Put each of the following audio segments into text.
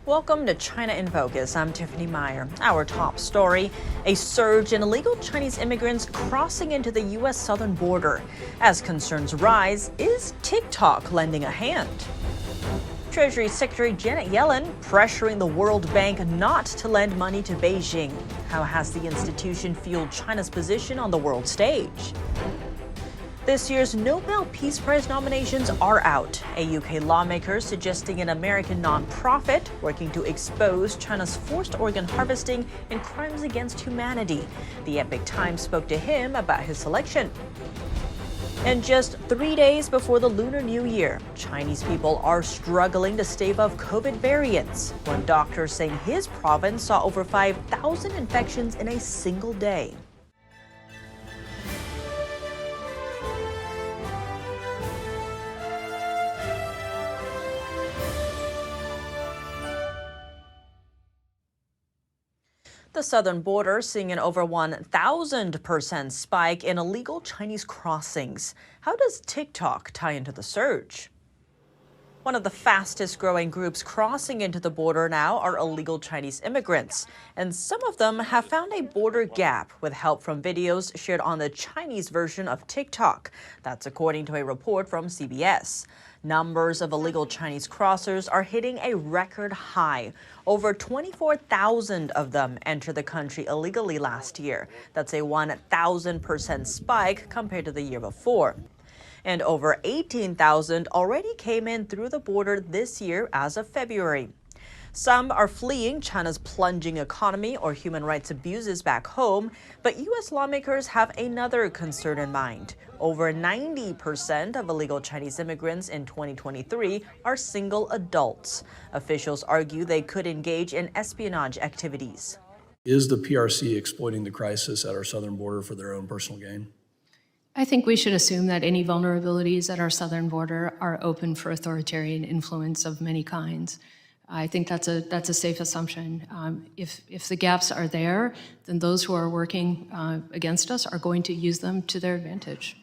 Welcome to China in Focus. I'm Tiffany Meyer. Our top story, a surge in illegal Chinese immigrants crossing into the U.S. southern border. As concerns rise, is TikTok lending a hand? Treasury Secretary Janet Yellen pressuring the World Bank not to lend money to Beijing. How has the institution fueled China's position on the world stage? This year's Nobel Peace Prize nominations are out. A UK lawmaker suggesting an American nonprofit working to expose China's forced organ harvesting and crimes against humanity. The Epoch Times spoke to him about his selection. And just 3 days before the Lunar New Year, Chinese people are struggling to stave off COVID variants. One doctor saying his province saw over 5,000 infections in a single day. The southern border seeing an over 1,000% spike in illegal Chinese crossings. How does TikTok tie into the surge? One of the fastest growing groups crossing into the border now are illegal Chinese immigrants. And some of them have found a border gap with help from videos shared on the Chinese version of TikTok. That's according to a report from CBS. Numbers of illegal Chinese crossers are hitting a record high. Over 24,000 of them entered the country illegally last year. That's a 1,000% spike compared to the year before. And over 18,000 already came in through the border this year as of February. Some are fleeing China's plunging economy or human rights abuses back home, but U.S. lawmakers have another concern in mind. Over 90% of illegal Chinese immigrants in 2023 are single adults. Officials argue they could engage in espionage activities. Is the PRC exploiting the crisis at our southern border for their own personal gain? I think we should assume that any vulnerabilities at our southern border are open for authoritarian influence of many kinds. I think that's a safe assumption. If the gaps are there, then those who are working against us are going to use them to their advantage.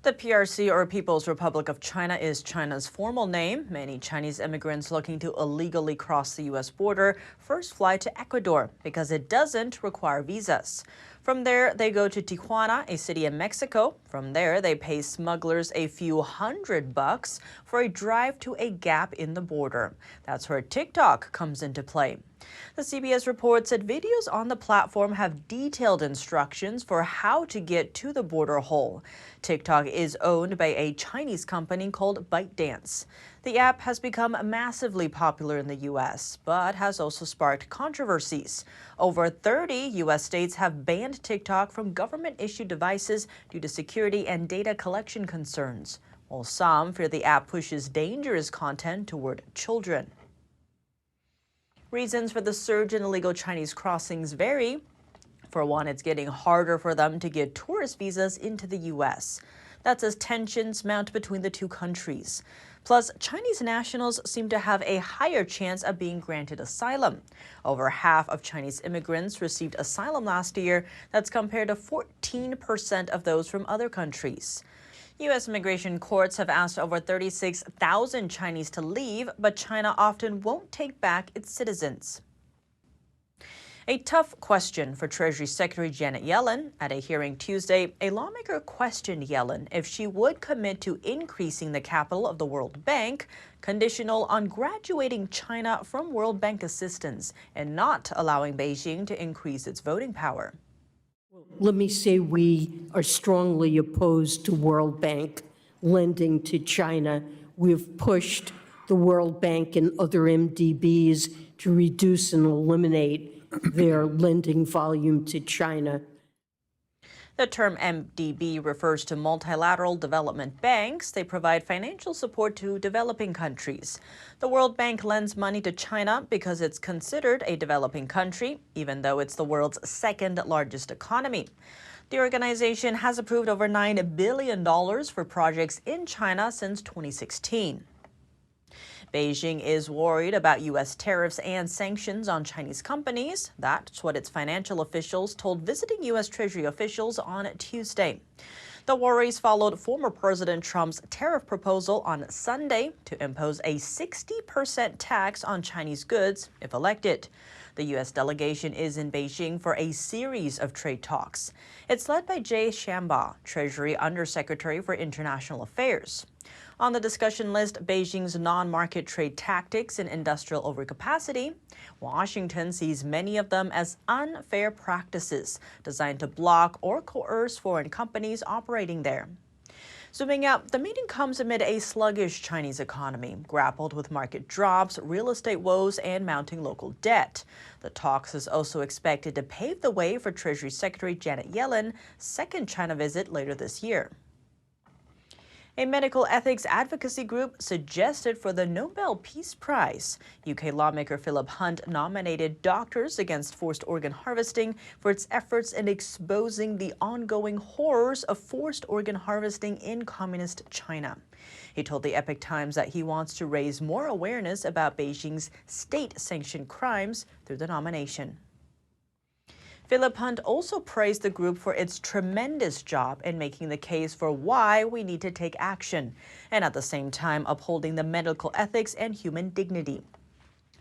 The PRC, or People's Republic of China, is China's formal name. Many Chinese immigrants looking to illegally cross the U.S. border first fly to Ecuador because it doesn't require visas. From there, they go to Tijuana, a city in Mexico. From there, they pay smugglers a few $100 for a drive to a gap in the border. That's where TikTok comes into play. The CBS reports that videos on the platform have detailed instructions for how to get to the border hole. TikTok is owned by a Chinese company called ByteDance. The app has become massively popular in the U.S., but has also sparked controversies. Over 30 U.S. states have banned TikTok from government-issued devices due to security and data collection concerns, while some fear the app pushes dangerous content toward children. Reasons for the surge in illegal Chinese crossings vary. For one, it's getting harder for them to get tourist visas into the U.S. That's as tensions mount between the two countries. Plus, Chinese nationals seem to have a higher chance of being granted asylum. Over half of Chinese immigrants received asylum last year. That's compared to 14% of those from other countries. U.S. immigration courts have asked over 36,000 Chinese to leave, but China often won't take back its citizens. A tough question for Treasury Secretary Janet Yellen. At a hearing Tuesday, a lawmaker questioned Yellen if she would commit to increasing the capital of the World Bank, conditional on graduating China from World Bank assistance and not allowing Beijing to increase its voting power. Let me say we are strongly opposed to World Bank lending to China. We've pushed the World Bank and other MDBs to reduce and eliminate their lending volume to China. The term MDB refers to multilateral development banks. They provide financial support to developing countries. The World Bank lends money to China because it's considered a developing country, even though it's the world's second largest economy. The organization has approved over $9 billion for projects in China since 2016. Beijing is worried about U.S. tariffs and sanctions on Chinese companies. That's what its financial officials told visiting U.S. Treasury officials on Tuesday. The worries followed former President Trump's tariff proposal on Sunday to impose a 60% tax on Chinese goods if elected. The U.S. delegation is in Beijing for a series of trade talks. It's led by Jay Shambaugh, Treasury Undersecretary for International Affairs. On the discussion list, Beijing's non-market trade tactics and industrial overcapacity. Washington sees many of them as unfair practices designed to block or coerce foreign companies operating there. Zooming out, the meeting comes amid a sluggish Chinese economy, grappled with market drops, real estate woes, and mounting local debt. The talks is also expected to pave the way for Treasury Secretary Janet Yellen's second China visit later this year. A medical ethics advocacy group suggested for the Nobel Peace Prize. UK lawmaker Philip Hunt nominated Doctors Against Forced Organ Harvesting for its efforts in exposing the ongoing horrors of forced organ harvesting in communist China. He told the Epoch Times that he wants to raise more awareness about Beijing's state-sanctioned crimes through the nomination. Philip Hunt also praised the group for its tremendous job in making the case for why we need to take action, and at the same time upholding the medical ethics and human dignity.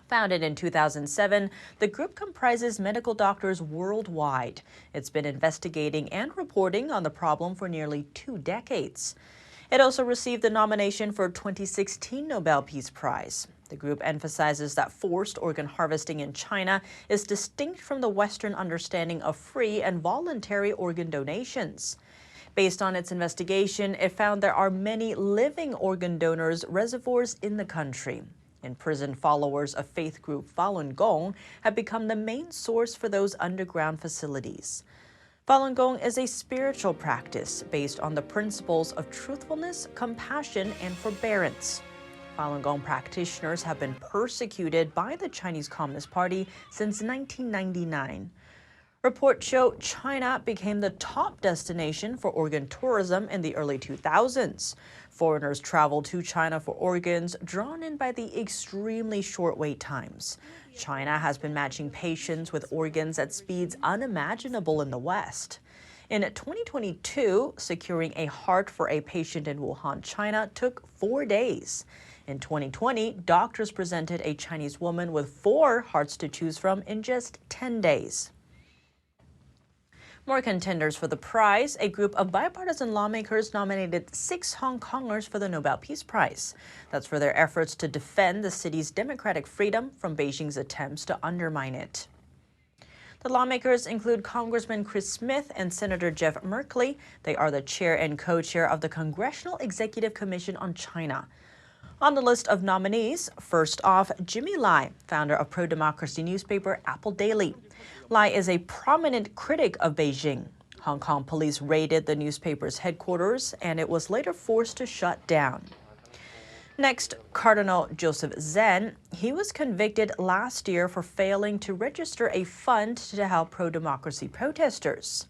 Founded in 2007, the group comprises medical doctors worldwide. It's been investigating and reporting on the problem for nearly 2 decades. It also received the nomination for 2016 Nobel Peace Prize. The group emphasizes that forced organ harvesting in China is distinct from the Western understanding of free and voluntary organ donations. Based on its investigation, it found there are many living organ donors reservoirs in the country. Imprisoned followers of faith group Falun Gong have become the main source for those underground facilities. Falun Gong is a spiritual practice based on the principles of truthfulness, compassion, and forbearance. Falun Gong practitioners have been persecuted by the Chinese Communist Party since 1999. Reports show China became the top destination for organ tourism in the early 2000s. Foreigners traveled to China for organs, drawn in by the extremely short wait times. China has been matching patients with organs at speeds unimaginable in the West. In 2022, securing a heart for a patient in Wuhan, China took 4 days. In 2020, doctors presented a Chinese woman with 4 hearts to choose from in just 10 days. More contenders for the prize. A group of bipartisan lawmakers nominated 6 Hong Kongers for the Nobel Peace Prize. That's for their efforts to defend the city's democratic freedom from Beijing's attempts to undermine it. The lawmakers include Congressman Chris Smith and Senator Jeff Merkley. They are the chair and co-chair of the Congressional Executive Commission on China. On the list of nominees, first off, Jimmy Lai, founder of pro-democracy newspaper Apple Daily. Lai is a prominent critic of Beijing. Hong Kong police raided the newspaper's headquarters, and it was later forced to shut down. Next, Cardinal Joseph Zen. He was convicted last year for failing to register a fund to help pro-democracy protesters.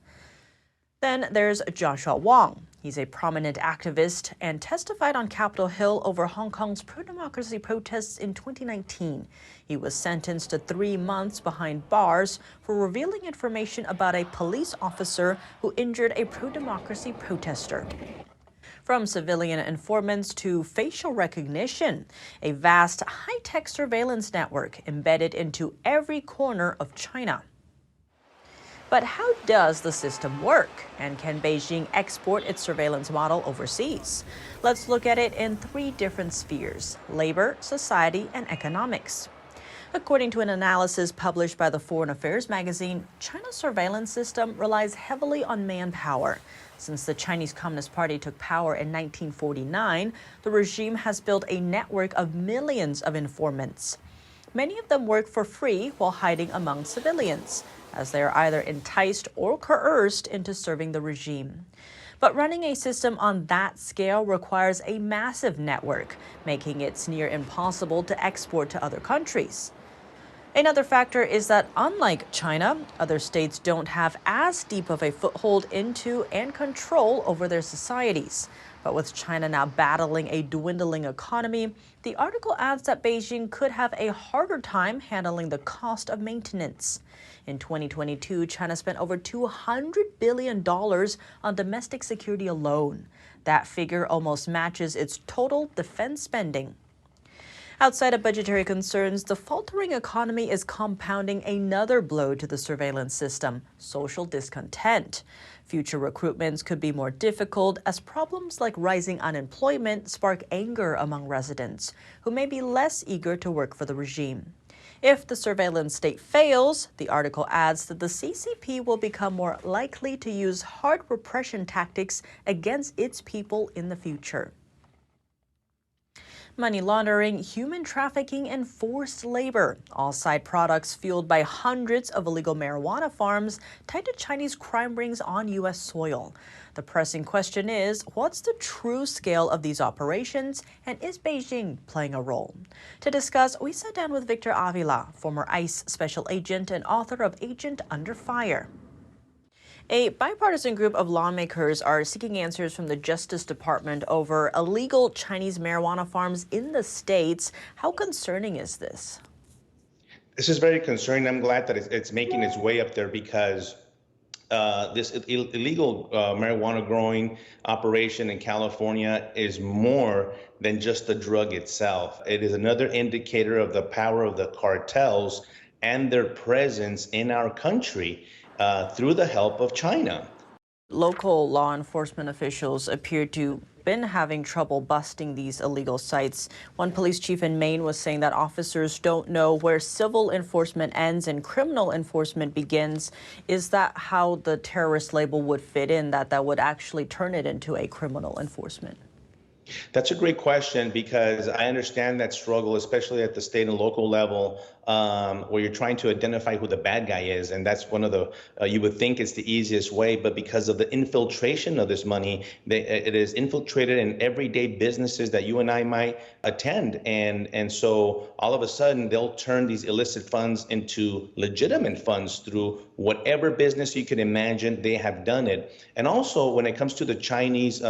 Then there's Joshua Wong. He's a prominent activist and testified on Capitol Hill over Hong Kong's pro-democracy protests in 2019. He was sentenced to 3 months behind bars for revealing information about a police officer who injured a pro-democracy protester. From civilian informants to facial recognition, a vast high-tech surveillance network embedded into every corner of China. But how does the system work? And can Beijing export its surveillance model overseas? Let's look at it in 3 different spheres: labor, society, and economics. According to an analysis published by the Foreign Affairs magazine, China's surveillance system relies heavily on manpower. Since the Chinese Communist Party took power in 1949, the regime has built a network of millions of informants. Many of them work for free while hiding among civilians, as they are either enticed or coerced into serving the regime. But running a system on that scale requires a massive network, making it near impossible to export to other countries. Another factor is that, unlike China, other states don't have as deep of a foothold into and control over their societies. But with China now battling a dwindling economy, the article adds that Beijing could have a harder time handling the cost of maintenance. In 2022, China spent over $200 billion on domestic security alone. That figure almost matches its total defense spending. Outside of budgetary concerns, the faltering economy is compounding another blow to the surveillance system: social discontent. Future recruitments could be more difficult as problems like rising unemployment spark anger among residents, who may be less eager to work for the regime. If the surveillance state fails, the article adds that the CCP will become more likely to use hard repression tactics against its people in the future. Money laundering, human trafficking, and forced labor, all side products fueled by hundreds of illegal marijuana farms tied to Chinese crime rings on U.S. soil. The pressing question is, what's the true scale of these operations, and is Beijing playing a role? To discuss, we sat down with Victor Avila, former ICE special agent and author of Agent Under Fire. A bipartisan group of lawmakers are seeking answers from the Justice Department over illegal Chinese marijuana farms in the states. How concerning is this? This is very concerning. I'm glad that it's making its way up there because this illegal marijuana growing operation in California is more than just the drug itself. It is another indicator of the power of the cartels and their presence in our country. Through the help of China. Local law enforcement officials appear to have been having trouble busting these illegal sites. One police chief in Maine was saying that officers don't know where civil enforcement ends and criminal enforcement begins. Is that how the terrorist label would fit in, that would actually turn it into a criminal enforcement? That's a great question because I understand that struggle, especially at the state and local level, where you're trying to identify who the bad guy is. And that's one of the, you would think it's the easiest way, but because of the infiltration of this money, it is infiltrated in everyday businesses that you and I might attend. And so all of a sudden, they'll turn these illicit funds into legitimate funds through whatever business you can imagine. They have done it. And also, when it comes to the Chinese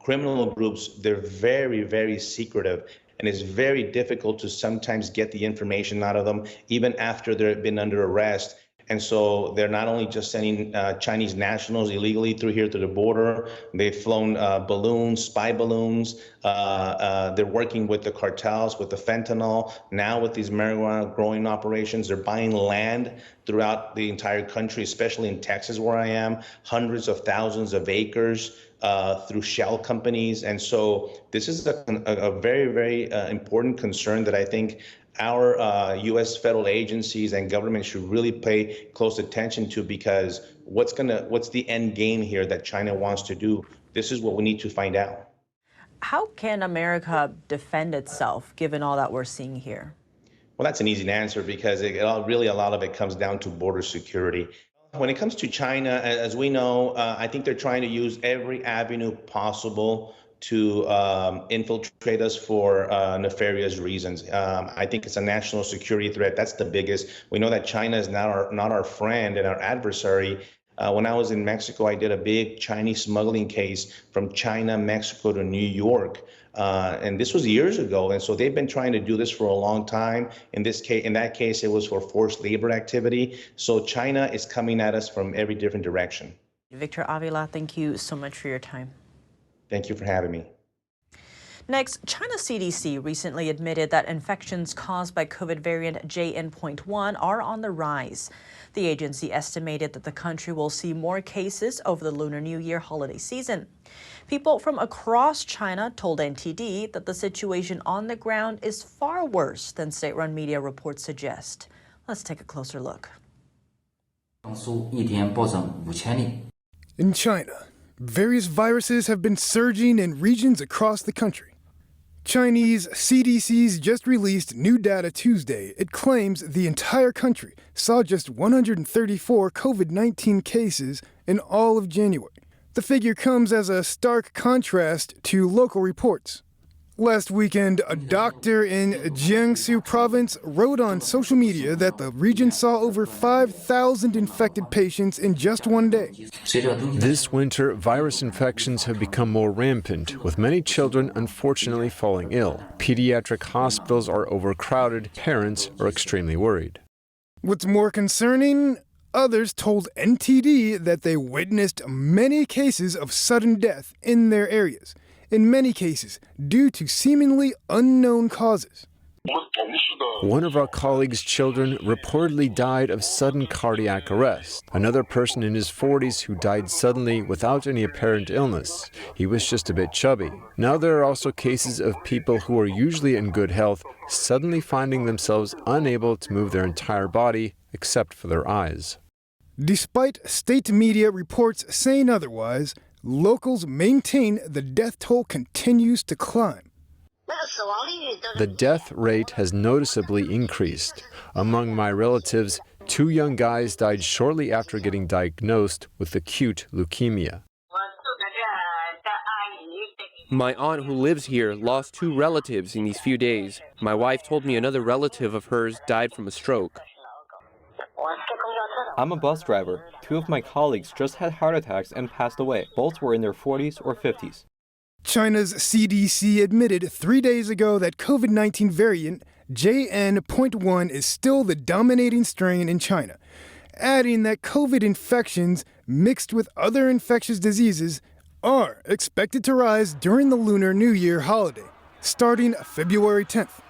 criminal groups, they're very, very secretive, and it's very difficult to sometimes get the information out of them, even after they've been under arrest. And so they're not only just sending Chinese nationals illegally through here to the border, they've flown balloons, spy balloons. They're working with the cartels, with the fentanyl. Now with these marijuana growing operations, they're buying land throughout the entire country, especially in Texas where I am, hundreds of thousands of acres. Through shell companies. And so this is a very, very important concern that I think our U.S. federal agencies and government should really pay close attention to, because what's the end game here that China wants to do? This is what we need to find out. How can America defend itself given all that we're seeing here? Well, that's an easy answer because really a lot of it comes down to border security. When it comes to China, as we know, I think they're trying to use every avenue possible to infiltrate us for nefarious reasons. I think it's a national security threat. That's the biggest. We know that China is not our friend and our adversary. When I was in Mexico, I did a big Chinese smuggling case from China, Mexico to New York. And this was years ago. And so they've been trying to do this for a long time. In that case, it was for forced labor activity. So China is coming at us from every different direction. Victor Avila, thank you so much for your time. Thank you for having me. Next, China's CDC recently admitted that infections caused by COVID variant JN.1 are on the rise. The agency estimated that the country will see more cases over the Lunar New Year holiday season. People from across China told NTD that the situation on the ground is far worse than state-run media reports suggest. Let's take a closer look. In China, various viruses have been surging in regions across the country. Chinese CDC's just released new data Tuesday. It claims the entire country saw just 134 COVID-19 cases in all of January. The figure comes as a stark contrast to local reports. Last weekend, a doctor in Jiangsu province wrote on social media that the region saw over 5,000 infected patients in just one day. This winter, virus infections have become more rampant, with many children unfortunately falling ill. Pediatric hospitals are overcrowded. Parents are extremely worried. What's more concerning, others told NTD that they witnessed many cases of sudden death in their areas, in many cases due to seemingly unknown causes. One of our colleagues' children reportedly died of sudden cardiac arrest. Another person in his 40s who died suddenly without any apparent illness. He was just a bit chubby. Now there are also cases of people who are usually in good health suddenly finding themselves unable to move their entire body except for their eyes. Despite state media reports saying otherwise, locals maintain the death toll continues to climb. The death rate has noticeably increased. Among my relatives, 2 young guys died shortly after getting diagnosed with acute leukemia. My aunt who lives here lost 2 relatives in these few days. My wife told me another relative of hers died from a stroke. I'm a bus driver. 2 of my colleagues just had heart attacks and passed away. Both were in their 40s or 50s. China's CDC admitted 3 days ago that COVID-19 variant JN.1 is still the dominating strain in China, adding that COVID infections mixed with other infectious diseases are expected to rise during the Lunar New Year holiday, starting February 10th.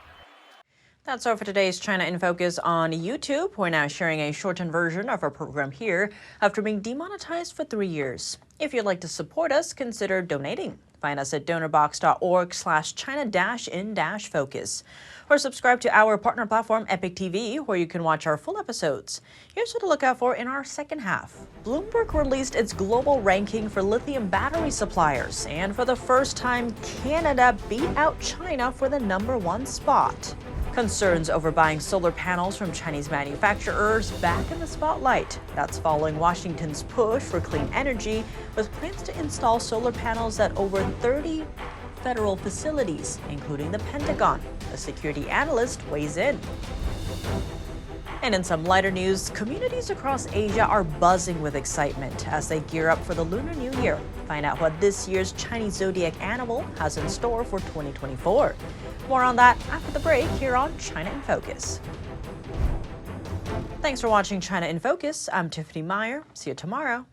That's all for today's China in Focus on YouTube. We're now sharing a shortened version of our program here after being demonetized for 3 years. If you'd like to support us, consider donating. Find us at donorbox.org/China-in-focus. Or subscribe to our partner platform, Epoch TV, where you can watch our full episodes. Here's what to look out for in our second half. Bloomberg released its global ranking for lithium battery suppliers. And for the first time, Canada beat out China for the #1 spot. Concerns over buying solar panels from Chinese manufacturers back in the spotlight. That's following Washington's push for clean energy, with plans to install solar panels at over 30 federal facilities, including the Pentagon. A security analyst weighs in. And in some lighter news, communities across Asia are buzzing with excitement as they gear up for the Lunar New Year. Find out what this year's Chinese zodiac animal has in store for 2024. More on that after the break here on China in Focus. Thanks for watching China in Focus. I'm Tiffany Meyer. See you tomorrow.